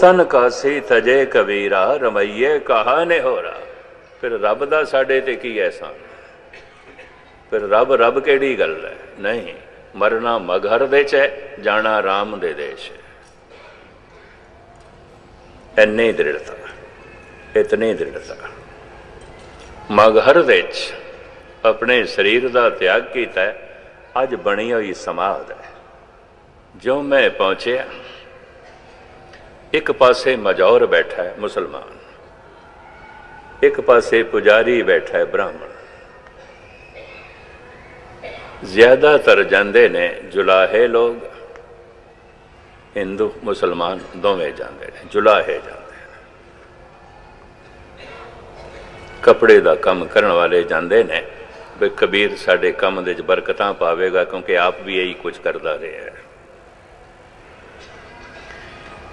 तन कासी तजे कबीरा रमैये कहा ने हो रहा। फिर रब दा साडे ते की एहसान? फिर रब रब केड़ी गल है? नहीं, मरना मगहर दे च है, जाना राम दे देश है। इन्नी दृढ़ता, इतनी दृढ़ता। मगहर दे च अपने शरीर का त्याग किया, अज बनी हुई समाध है। जो मैं पहुंचया, एक पासे मजौर बैठा है मुसलमान, एक पासे पुजारी बैठा है ब्राह्मण। ज्यादातर जाते ने जुलाहे लोग, हिंदू मुसलमान दोवें जाते हैं, जुलाहे जाते हैं। कपड़े का काम करने वाले जाते ने भी कबीर साडे काम दे बरकतां पावेगा, क्योंकि आप भी यही कुछ करता रहे है।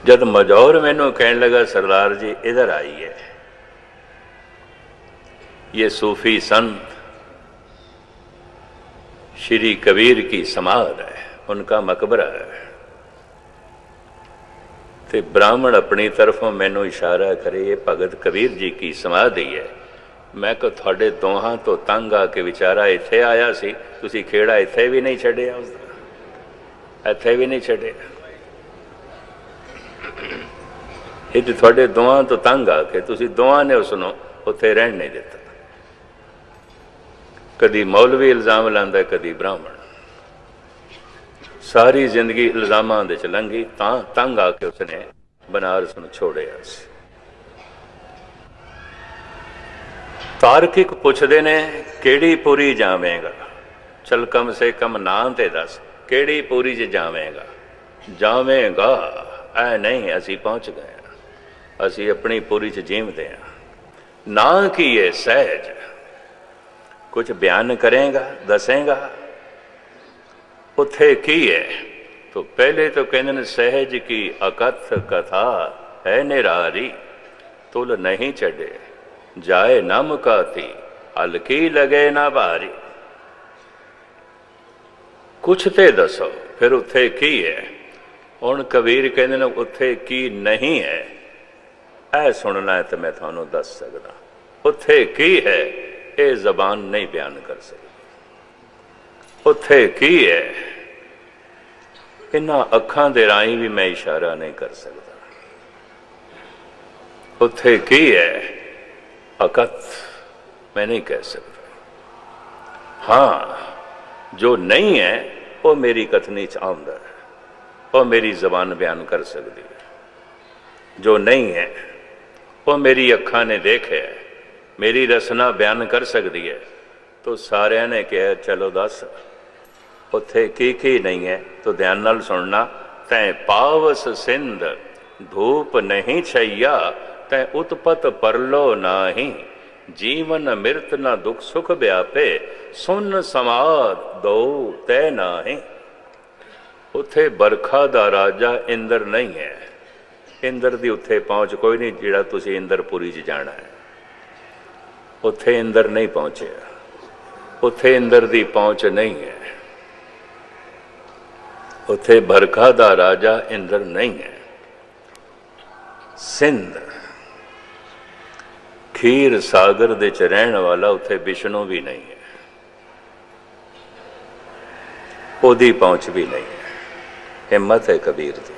जब मजौर मैनू कहने लगा सरदार जी इधर आइए, ये सूफी संत श्री कबीर की समाध है, उनका मकबरा है। तो ब्राह्मण अपनी तरफों मैनू इशारा करे, ये भगत कबीर जी की समाधि है। मैं को थोड़े दोहां तो तंग आके विचारा इत्थे आया सी, तुसी खेड़ा इत्थे भी नहीं छड्डिया, इत्थे भी नहीं छड्डिया। ये थोड़े दोहां तो तंग आके तुसी दोहां ने उसनों उत्थे रहन नहीं दिता। कदी मौलवी इल्जाम लांदा, कदी ब्राह्मण। सारी जिंदगी इल्जामां दे च लंघी, तां तंग आके उसने बनारस नूं छोड़िया। तार्किक पुछदे ने केड़ी पूरी जावेगा? चल कम से कम नां ते दस, केड़ी पूरी च जावेगा? जावेगा ऐ नहीं, असी पहुंच गए, असी अपनी पूरी च जीवते हैं। नां की है सहज, कुछ बयान करेगा, दसेगा उथे की है? तो पहले तो कहते सहज की अकथ कथा है निरारी, तुल नहीं चढ़े जाए न मुकाती, हल्की लगे ना भारी। कुछ ते दसो, फिर उथे की है? हुण कबीर कहते उथे की नहीं है, ऐ सुनना है तो मैं थानू दस सकदा। उथे की है ये जबान नहीं बयान कर सकती। उथे की है इन्हां अखां दे राही भी मैं इशारा नहीं कर सकता। उथे की है अकथ मैं नहीं कह सकता। हाँ, जो नहीं है वो मेरी कथनी च आउंदा है, वो मेरी जबान बयान कर सकती है। जो नहीं है वो मेरी अखां ने देखे है, मेरी रसना बयान कर सकती है। तो सारिया ने कहा चलो दस उथे की नहीं है? तो ध्यान नाल सुनना। तैं पावस सिंध धूप नहीं छैया, तैं उत्पत परलो नाही, जीवन मृत न दुख सुख व्यापे, सुन समाद दो तै नाही। उथे बरखा दा राजा इंद्र नहीं है, इंद्र दी उथे पहुंच कोई नहीं जिहड़ा तुसी इंद्रपुरी च जाना है। उथे इंद्र नहीं पहुंचे, उथे इंद्र दी पहुंच नहीं है। उथे बरखा दा राजा इंद्र नहीं है। सिंध खीर सागर दे च रहन वाला उथे विष्णु भी नहीं है, ओदी पहुंच भी नहीं है। हिम्मत है कबीर दी।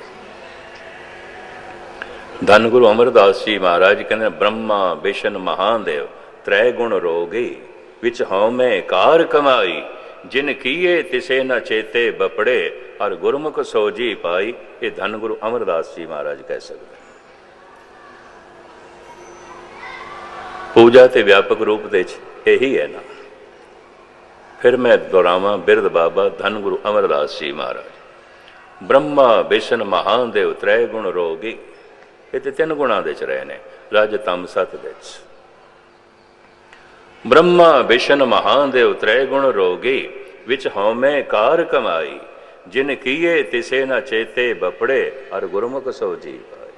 धन गुरु अमरदास जी महाराज कहते ब्रह्मा विष्णु महादेव त्रै गुण रोगी, विच हौमे कार कमाई, जिन किए तिसे न चेते बपड़े, और गुरमुख सोजी पाई। ये धन गुरु अमरदास जी महाराज कह सकते। पूजा ते व्यापक रूप दे यही है ना। फिर मैं दोहरावां बिरद बाबा धन गुरु अमरदास जी महाराज। ब्रह्मा विष्णु महादेव त्रै गुण रोगी, ये तो तीन गुणा दे च रहे ने, रज तम सत दे च। ब्रह्मा विष्णु महादेव त्रै गुण रोगी, विच हौमे कार कमाई, जिन किए तिसे न चेते बपड़े, और गुरमुख सोजी पाई।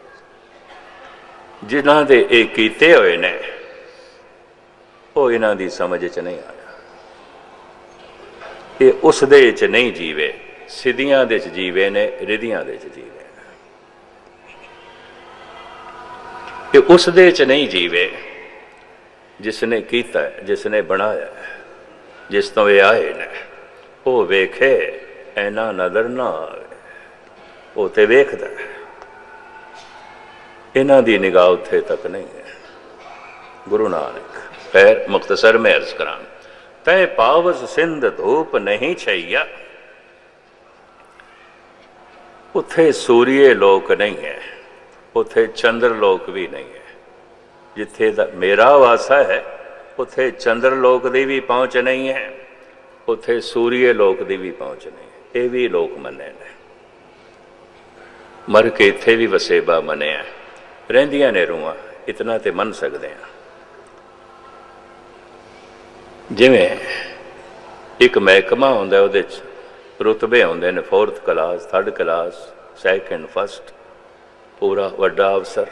जिन्हां दे ये कीते होए ने वो इन्हां दी समझ च नहीं आया। ये उस दे च नहीं जीवे, सिद्धियां दे च जीवे ने, रिधियां दे च जीवे। कि उस दे च नहीं जीवे जिसने कीता है, जिसने बनाया है, जिस तो ये आए ने वो वेखे ऐना नज़र ना आवे, वो तो वेखदा है, इन्हां दी निगाह उत्थे तक नहीं है। गुरु नानक पैर मुख्तसर में अर्ज करा, तय पावस सिंध धूप नहीं छैया, उत्थे सूर्य लोक नहीं है, उत्थे चंद्र लोक भी नहीं है। जिथे मेरा वासा है उत्थे चंद्र लोक की भी पहुँच नहीं है, उत्थे सूर्य लोक की भी पहुँच नहीं है। ये भी लोक मने ने, मर के इत्थे भी वसेबा मनिया, रहिंदियां ने रूहां, इतना तो मन सकते हैं। जिमें एक महकमा होंदा है, उहदे च रुतबे होंदे ने, 4th class, 3rd class, 2nd, 1st, पूरा वड्डा अफसर।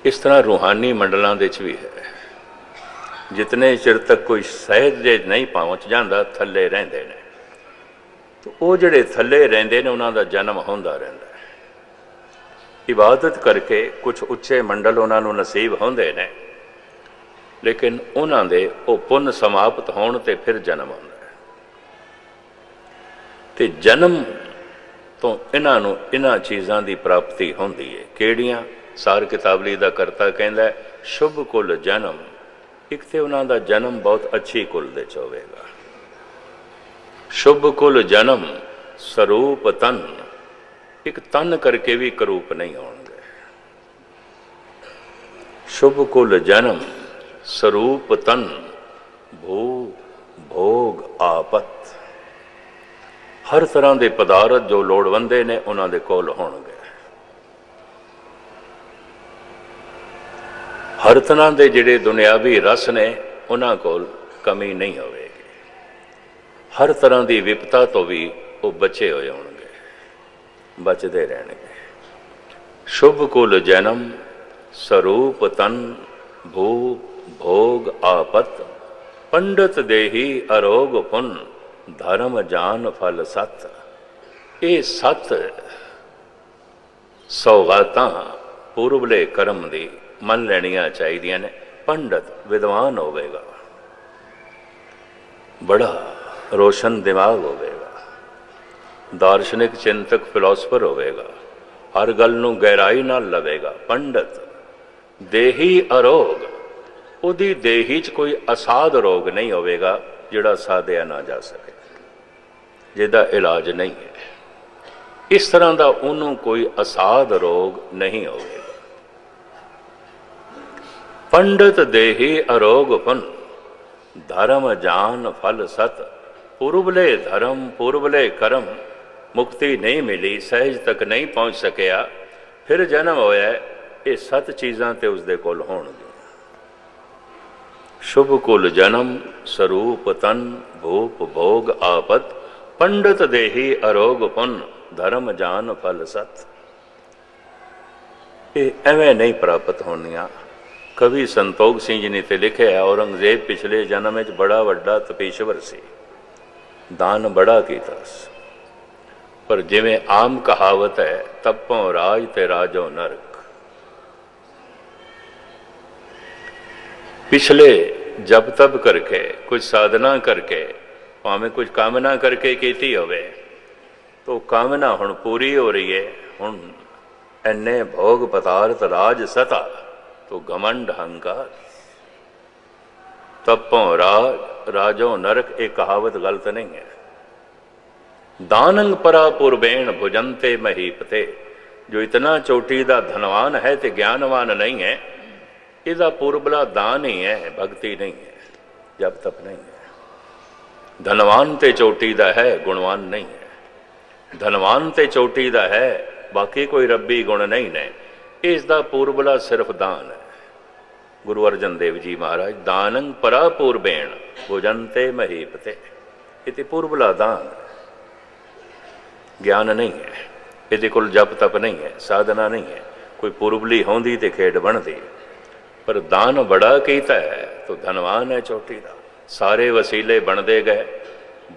इस तरह रूहानी मंडलों के भी है। जितने चिर तक कोई सहज जे नहीं पहुँच जाता, थले रहिंदे ने, तो वो जिहड़े थले रहिंदे ने उन्हां दा जन्म होंदा रहिंदा है। इबादत करके कुछ उच्चे मंडल उन्होंने नसीब होंदे ने, लेकिन उन्हां दे वो पुन समाप्त होण ते फिर जन्म होंदा है। ते जन्म तो इन्हां चीज़ों की प्राप्ति होंदी है। किहड़ियां? सार किताबली का करता कहता है, शुभ कुल जन्म। एक तो उन्होंने जन्म बहुत अच्छी कुल दे च होवेगा। शुभ कुल जन्म स्वरूप तन, एक तन करके भी करूप नहीं होंगे। शुभ कुल जन्म स्वरूप तन, भू भोग आपत, हर तरह के पदार्थ जो लोड़वंदे ने उन्होंने कोल होणगे। हर तरह के जिहड़े दुनियावी रस ने उन्हां कोल कमी नहीं होवेगी। हर तरह की विपता तो भी वो बचे हुए होणगे, बचते रहणगे। शुभ कुल जन्म स्वरूप तन, भू भोग आपत, पंडित देही अरोग पुन, धर्म जान फल सत। ये सत सौगातां पूर्वले कर्म दी मन लैनियां चाहिदियां ने। पंडित विद्वान होवेगा, बड़ा रोशन दिमाग होवेगा, दार्शनिक चिंतक फिलोसफर होवेगा, हर गल नूं गहराई नाल लवेगा। पंडित देही अरोग, उहदी देही च कोई असाध रोग नहीं होवेगा जिहड़ा साधिया ना जा सके, जिहदा इलाज नहीं है। इस तरह का उन्होंने कोई असाध रोग नहीं होगा। पंडित देही अरोग पुन, धर्म जान फल सत। पूर्वले धर्म पूर्वले कर्म, मुक्ति नहीं मिली, सहज तक नहीं पहुँच सकिया, फिर जन्म होया, ये 7 चीज़ां ते उसदे कोल होणगे। शुभ कुल जन्म स्वरूप तन, भूप भोग आपत, पंडित देही अरोग पुन, धर्म जान फल सत। ये एवं नहीं प्राप्त होनियां। कवि संतोख सिंह जी ने तो लिखे है, औरंगजेब पिछले जन्म में बड़ा वड्डा तपीश्वर सी, दान बड़ा कीता, पर जिवें आम कहावत है, तपों राज ते राजो नरक। पिछले जब तब करके, कुछ साधना करके, भावें कुछ कामना करके कीती होवे, तो कामना हुण पूरी हो रही है। हुण इन्ने भोग पदार्थ राज सता, तो घमंड अहंकार। तपों राज राजो नरक, एक कहावत गलत नहीं है। दानंग परा पूर्वेण भुजंते महीपते, जो इतना चोटी का धनवान है तो ज्ञानवान नहीं है, इसका पूर्वला दान ही है, भक्ति नहीं है, जब तक नहीं है। धनवान ते चोटी का है, गुणवान नहीं है। धनवान ते चोटी का है, बाकी कोई रब्बी गुण नहीं ने। इसका पूर्वला सिर्फ दान है। गुरु अर्जन देव जी महाराज, दानंग परा पूर्वेण भुजंते महीपते, ये पूर्वला दान, ज्ञान नहीं है, ये कोल जप तप नहीं है, साधना नहीं है। कोई पूर्वली होंदी ते खेड बनती, पर दान बड़ा कीता है तो धनवान है चोटी का। सारे वसीले बनते गए,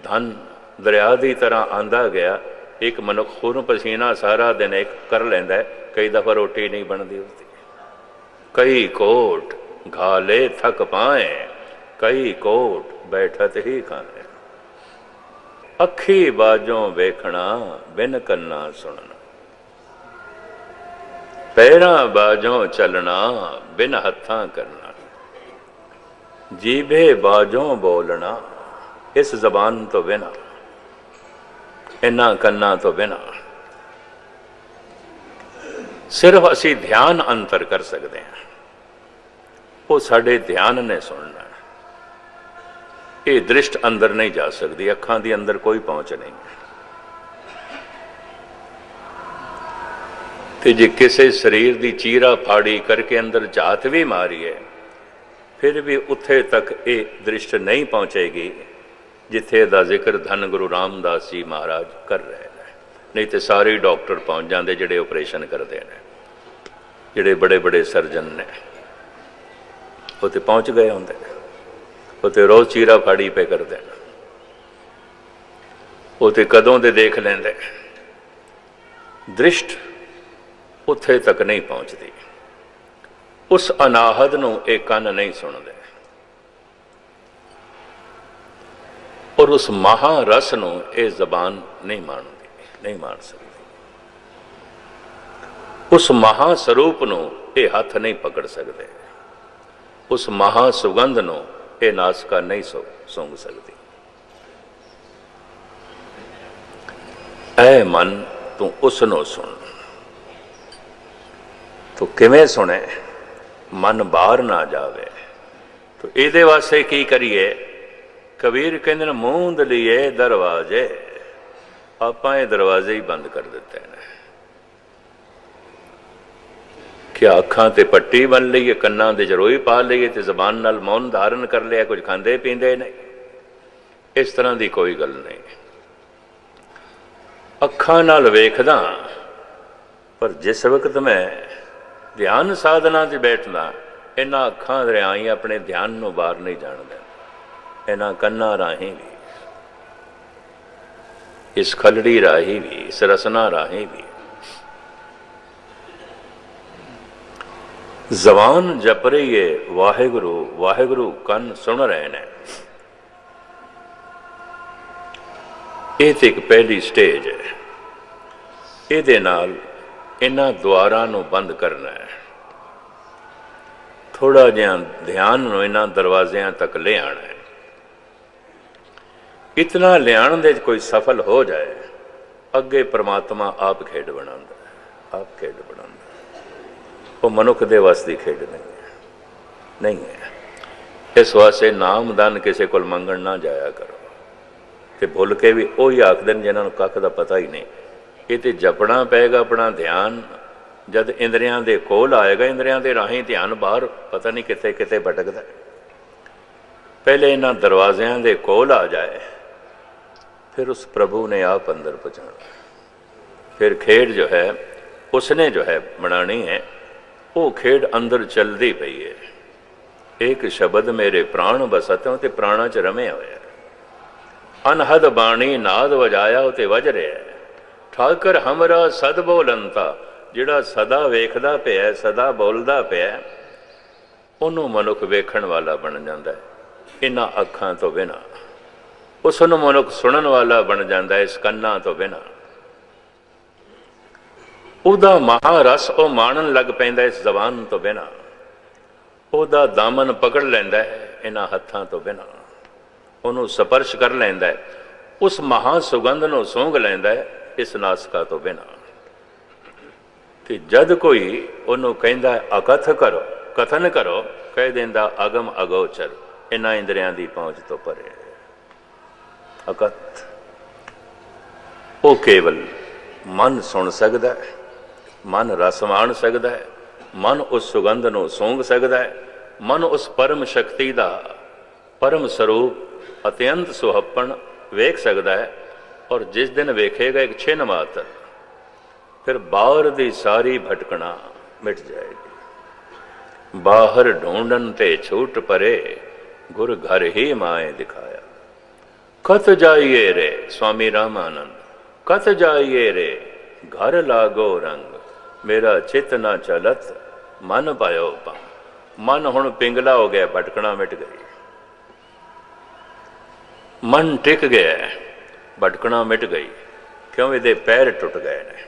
धन दरिया की तरह आंदा गया। एक मनुख खून पसीना सारा दिन एक कर लेंदा है, कई दफा रोटी नहीं बनती उसकी। कई कोट घाले थक पाए, कई कोट बैठत ही खाए। अखी बाजों वेखना बिन कन्ना सुनना, पैरां बाजों चलना बिन हत्थां करना, जीभे बाजों बोलना इस जबान तो बिना, इन्हां कन्ना तो बिना। सिर्फ असी ध्यान अंतर कर सकते हैं, वो साडे ध्यान ने सुनना। ये दृष्ट अंदर नहीं जा सकती, अखां दी अंदर कोई पहुंच नहीं। ते जे किसी शरीर की चीरा फाड़ी करके अंदर झात भी मारीए, फिर भी उत्थे तक ये दृष्ट नहीं पहुंचेगी जिथे दा जिक्र धन गुरु रामदास जी महाराज कर रहे हैं। नहीं तो सारे डॉक्टर पहुंच जाते जिहड़े ऑपरेशन करते हैं, जिहड़े बड़े बड़े सर्जन ने उत्थे पहुंच गए होंगे, उत्थे रोज चीरा फाड़ी पे करते हैं, उत्थे कदों दे देख लेंदे। दृष्ट उत्थे तक नहीं पहुंचती, उस अनाहद नूं ये कन नहीं सुनते, और उस महारस नूं ये जबान नहीं मानती, नहीं मान सकती। उस महास्वरूप नूं ये हथ नहीं पकड़ सकते, उस महासुगंध नूं ये नासका नहीं सूंघ सकती। ऐ मन तू उसनों सुन। तो किवें सुने? मन बाहर ना जावे। तो इहदे वास्ते की करिए? कबीर कहंदे ने मूंद लिए दरवाजे, आपां ये दरवाजे ही बंद कर दिते हैं। क्या अखां ते पट्टी बन लीए, कन्नां दे जरोई पा लीए ते जबान नाल मौन धारण कर लिया, कुछ खांदे पींदे नहीं? इस तरह की कोई गल नहीं। अखां नाल वेखदा, पर जिस वक्त मैं ध्यान साधना से बैठना, इन्हां अखां राहीं अपने ध्यान नूं बाहर नहीं जाण देंदा। इन्हां कन्नां राहीं भी, इस खलड़ी राही भी, इस रसना राही भी। जबान जप रही है वाहेगुरु वाहेगुरु, कन सुन रहे हैं। ये तो एक पहली स्टेज है। ये नाल इन्हां द्वारां नूं बंद करना है, थोड़ा जिहा ध्यान नूं इन्हां दरवाजियां तक ले आना है। इतना लियाण दे कोई सफल हो जाए, अगे परमात्मा आप खेड बनांदा है, आप खेड बनांदा। वो मनुख दे वस दी खेड नहीं है, नहीं है। इस वास्ते नाम दान किसी को मंगण ना जाया करो। ते भुल के भी वही आखदे ने जिन्हां नूं कख दा पता ही नहीं। ये तो जपना पेगा अपना ध्यान, जद इंद्रियां दे कोल आएगा, इंद्रियां दे राहीं ध्यान बाहर पता नहीं किते किते भटकदा। पहले इन्हां दरवाजियां दे कोल आ जाए, फिर उस प्रभु ने आप अंदर पहुँचाना। फिर खेड जो है उसने जो है बनानी है, वो खेड अंदर चलती पई है। एक शब्द मेरे प्राण बसत ते प्राणा च रमे होया, अनहद बाणी नाद वजाया उते वज रहा है। ठाकर हमरा सद बोलंता, जिहड़ा सदा वेखदा पिया, सदा बोलदा पिया, उन्हों मनुख वेखण वाला बन जाता है इन्हां अखां तो बिना। उसनों मनुख सुनन वाला बन जाता है इस कन्नां तो बिना। उहदा महारस वो माणन लग पैंदा इस जबान तो बिना। उहदा दामन पकड़ लैंदा है इन्हां हत्थां तो बिना। उन्होंने स्पर्श कर लैंदा है, उस महासुगंध नूं सूंघ लैंदा है इस नासका तो बिना। ते जद कोई उन्होंने कहंदा अकथ करो, कथन करो, कह देंदा अगम अगोचर, इन्हां इंद्रियां दी पहुंच तो परे। अकथ वो केवल मन सुन सकता है, मन रस माण सकता है, मन उस सुगंध नूं सूंघ सकता है, मन उस परम शक्ति का परम स्वरूप अत्यंत सुहप्पण वेख सकता है। और जिस दिन वेखेगा एक छिन मात्र, फिर बाहर दी सारी भटकना मिट जाएगी। बाहर ढूंढन ते छूट परे, गुर घर ही माए दिखाया। कत जाइए रे स्वामी रामानंद, कत जाइए रे घर लागो रंग, मेरा चित न चलत मन पायो पां। मन हुण पिंगला हो गया, भटकना मिट गई। मन टिक गया, भटकना मिट गई। क्यों? इहदे पैर टुट गए ने।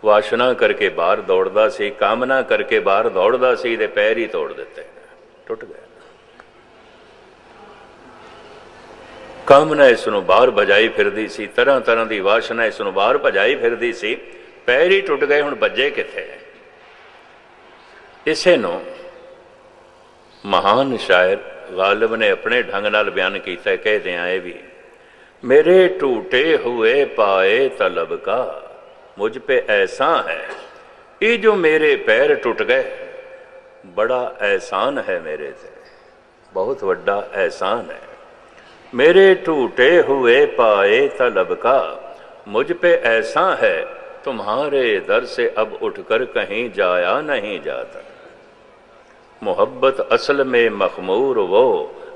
वासना करके बाहर दौड़दा सी, कामना करके बाहर दौड़दा सी, इहदे पैर ही तोड़ दिते, टुट गए। कामना इसनों बाहर भजाई फिरदी सी, तरह तरह की वासना इसनों बाहर भजाई फिरदी सी, पैर ही टुट गए, हुण भज्जे किथे। इसे नूं महान शायर गालिब ने अपने ढंग नाल बयान किया, कहते हैं ये भी, मेरे टूटे हुए पाए तलब का मुझ पे ऐसा है, ये जो मेरे पैर टूट गए बड़ा एहसान है मेरे से, बहुत बड़ा एहसान है। मेरे टूटे हुए पाए तलब का मुझ पे ऐसा है, तुम्हारे दर से अब उठकर कहीं जाया नहीं जाता। मोहब्बत असल में मखमूर वो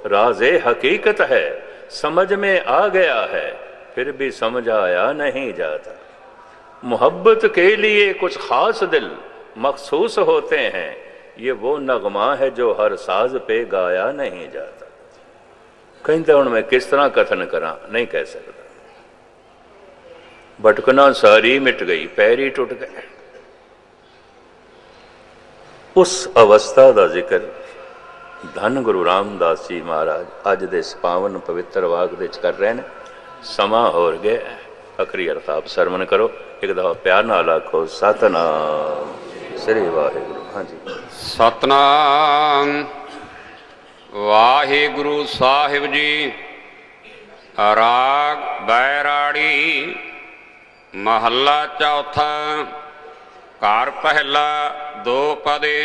राज़े हकीकत है, समझ में आ गया है फिर भी समझ आया नहीं जाता। मोहब्बत के लिए कुछ खास दिल मखसूस होते हैं, ये वो नगमा है जो हर साज पे गाया नहीं जाता। कहते हुण मैं किस तरह कथन करा, नहीं कह सकता। भटकना सारी मिट गई, पैर ही टुट गए। उस अवस्था का जिक्र धन गुरु रामदास जी महाराज अज दे पावन पवित्र वाग दे कर रहे हैं। समा हो गया, अखरी अरताप सरमन करो, एक दफा प्यार नाल आखो सतनाम श्री वाहिगुरु। हाँ जी, सतनाम वाहिगुरु साहिब जी। राग बैराड़ी महला चौथा। कार पहला दो पदे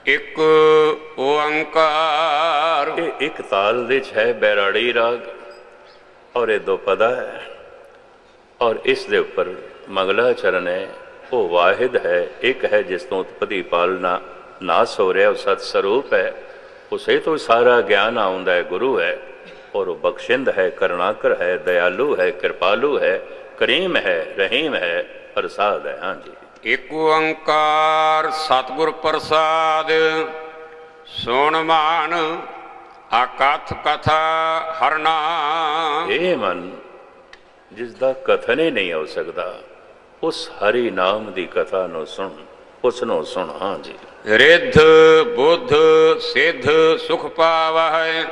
एक ओंकार। एक ताल विच है बैराड़ी राग और ये दो पदा है, और इस दे उपर मंगलाचरण है, वो वाहिद है, एक है जिस तो उत्पत्ति पालना नाश हो रहा, सत स्वरूप है, उसे तो सारा ज्ञान आउंदा है, गुरु है, और वो बख्शिंद है, करुणाकर है, दयालु है, कृपालु है, करीम है, रहीम है, प्रसाद है। हाँ जी। एक ओंकार सतगुर प्रसाद। सुन मान अकथ कथा हर नाम। ये मन जिसका कथन ही नहीं हो सकता, उस हरि नाम की कथा नो सुन, उसनो सुन। हाँ जी। रिद्ध बुद्ध सिद्ध सुख पावै,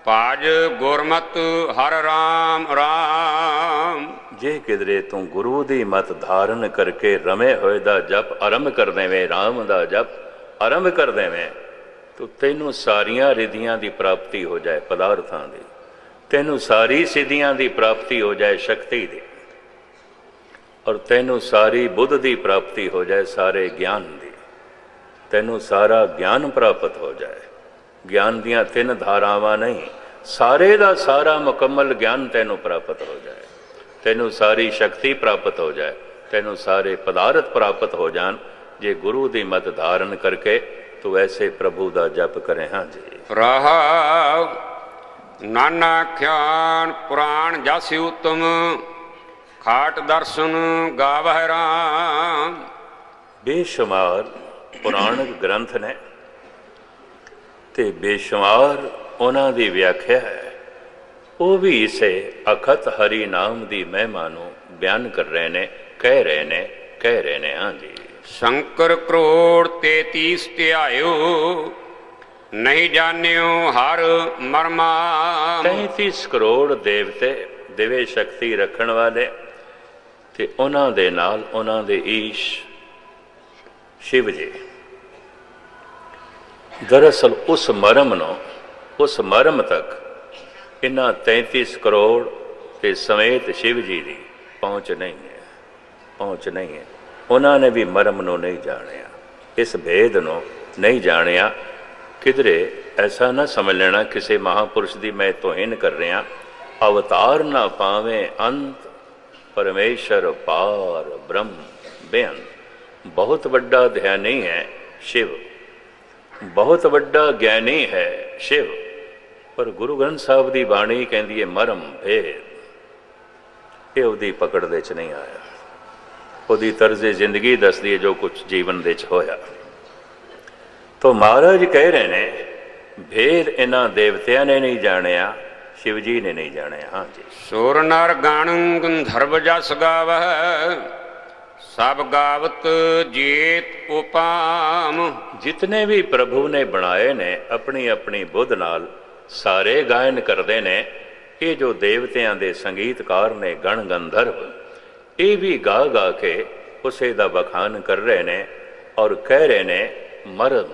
पाज गुरमत हर राम राम। जे किधरे तू गुरु दी मत धारण करके रमे होए दा जप आरंभ कर देवें, राम दा जप आरंभ कर देवें, तो तेनू सारियां रिधियां दी प्राप्ति हो जाए, पदार्थां दी, तेनू सारी सिद्धियां दी प्राप्ति हो जाए, शक्ति दी, और तेनू सारी बुद्ध दी प्राप्ति हो जाए, सारे ज्ञान दी, तेनू सारा ज्ञान प्राप्त हो जाए। ज्ञान दियां तीन धारावां नहीं, सारे दा सारा मुकम्मल ज्ञान तेनू प्राप्त हो जाए, तेनू सारी शक्ति प्राप्त हो जाए, तेनू सारे पदार्थ प्राप्त हो जान, जे गुरु दी मत धारण करके तो ऐसे प्रभु दा जप करें। हाँ जी। रहाव नाना ख्यान पुराण जासी उत्तम, खाट दर्शन गावह राम। बेशुमार पुराणिक ग्रंथ ने ते बेशुमार उन्हां दी व्याख्या है, वो भी इसे अखत हरि नाम दी महिमा नूं बयान कर रहे ने, कह रहे ने। हाँ जी। शंकर करोड़ 33 ध्यायो, नहीं जानियो हर मरमा। 33 करोड़ देवते दिव्य शक्ति रखण वाले ते उन्हां दे नाल उन्हां दे ईश शिव जी। दरअसल उस मरम तक इन्हां 33 करोड़ के समेत शिव जी की पहुँच नहीं है। उन्होंने भी मरम नूं नहीं जानिया, इस भेद नूं नहीं जानिया। किधरे ऐसा ना समझ लेना किसी महापुरुष की मैं तोहिन कर रहा। अवतार ना पावे अंत, परमेश्वर पार ब्रह्म बेअंत। बहुत बड़ा ध्यानी है शिव, बहुत बड़ा ज्ञानी है शिव, पर गुरु ग्रंथ साहब की बाणी कहती है मरम भेद, ये उसकी पकड़ दे च नहीं आया। उसकी तर्ज जिंदगी दसदी है जो कुछ जीवन दे च होया। तो महाराज कह रहे ने भेद इन्हां देवतियां ने नहीं जानिया, शिव जी ने नहीं जानिया। हाँ जी। ਸੁਰ ਨਰ ਗਣ ਗੰਧਰਵ ਜਸ ਗਾਵਹਿ ਸਭ ਗਾਵਤ ਜੀਤ ਉਪਾਮ। जितने भी प्रभु ने बनाए ने अपनी अपनी बुद्ध नाल सारे गायन करते ने। ये जो देवतियां दे संगीतकार ने गण गंधर्व, ये भी गा गा के उसे दा बखान कर रहे ने और कह रहे ने मरण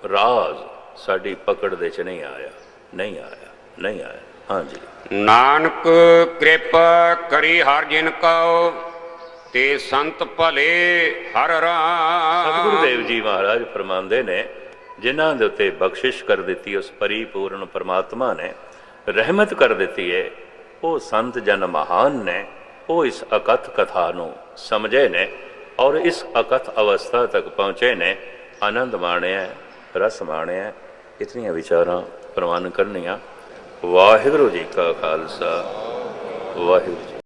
राज साड़ी पकड़ दे च नहीं आया, नहीं आया, नहीं आया। हाँ जी। ਨਾਨਕ ਕਿਰਪਾ ਕਰੀ ਹਰ ਜਿਨ ਕਉ ਤੇ ਸੰਤ ਭਲੇ ਹਰ सतगुरु ਰਾਮ। देव जी महाराज फरमाते ने जिन्हां दे उत्ते बख्शिश कर दी उस परिपूर्ण परमात्मा ने, रहमत कर दी है, वो संत जन महान ने, वो इस अकथ कथा नूं समझे ने और इस अकथ अवस्था तक पहुँचे ने, आनंद माणिया, रस माणिया। इतनियां विचारां प्रवान करनियां। वाहिगुरू जी का खालसा, वाहिगुरू जी।